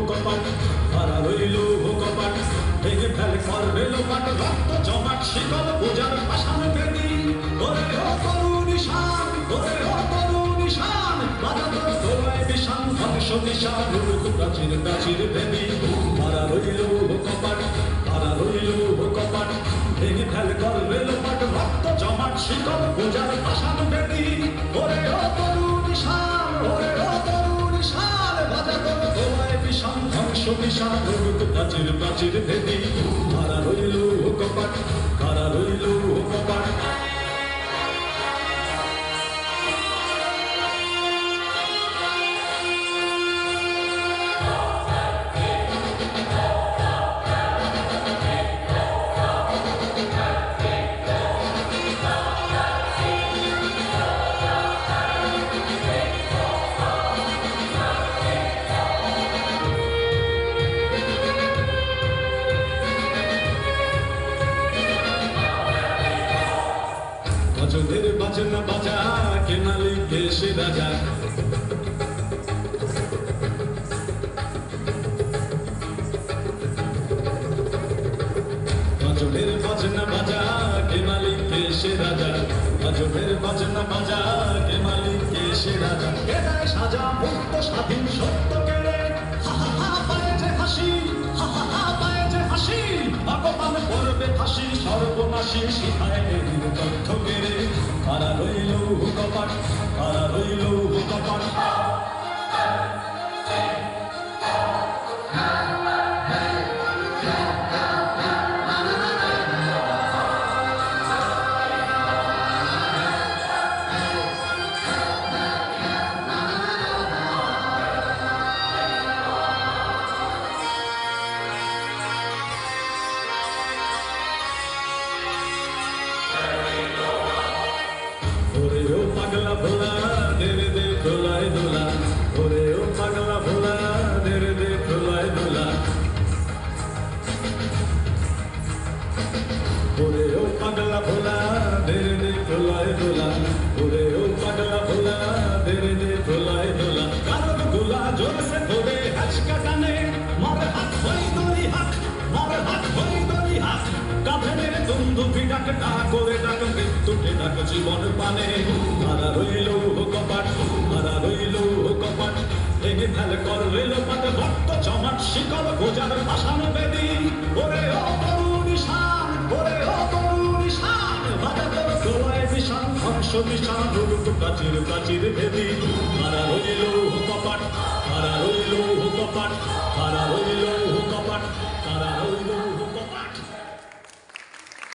কপাট হারা রইল কপাট ভেঙে ফেলে করবে লোপাট রক্ত জমাট শিকল পূজার পাশান বেদি ওরে ও তরুণ নিশান ওরে ও তরুণ নিশান বাজাতো দোলায় বিশান ধ্বংস নিশান রূপ প্রাচীর প্রাচীর বেদি হারা রইল কপাট হারা রইল কপাট ভেঙে ফেলে করবে লোপাট রক্ত জমাট শিকল পূজার পাশান বেদি ওরে ও তরুণ নিশান ওরে ও তরুণ নিশান বাজাতো দোলায় বিশান ধ্বংস নিশান রূপ প্রাচীর প্রাচীর বেদি হারা রইল কপাট হারা রইল কপাট গজলের বাজনা বাজা কে মালিক সে রাজা গজলের বাজনা বাজা কে মালিক সে রাজা গজলের বাজনা বাজা কে মালিক সে রাজা কে দেয় সাজা মুক্ত স্বাধীন সত্য কেড়ে হা হা হা পায়ে যে হাসি হা হা হা পায়ে যে হাসি ভগবান করবে ফাঁসি সর্বনাশী শিখায় তথ্য কেড়ে হারা রইল কপাট হারা রইল কপাট পাগলা ভোলা দেরে দে দোলায় দোলা ওরে ও পাগলা ভোলা দেরে দে দোলায় দোলা ওরে ও পাগলা ভোলা দেরে দে দোলায় দোলা ওরে ও পাগলা ভোলা দেরে দে দোলায় দোলা কারণ গোলা জোরসে ধরে হাঁচকা টানে মার হাত হই দড়ি হাত মার হাত হই দড়ি হাত কাঁধে মেরে দুন্দুভি ডাক ডাক করে ডাক মৃত্যুকে ডাক জীবন পানে হারা রইল কপাট হারা রইল কপাট ভেঙে ফেলে করবে লোপাট রক্ত জমাট শিকল গোজার পাশান বেদি ওরে ও তরুণ নিশান ওরে ও তরুণ নিশান বাজাতো দোলায় বিশান ধ্বংস নিশান রূপ প্রাচীর প্রাচীর বেদি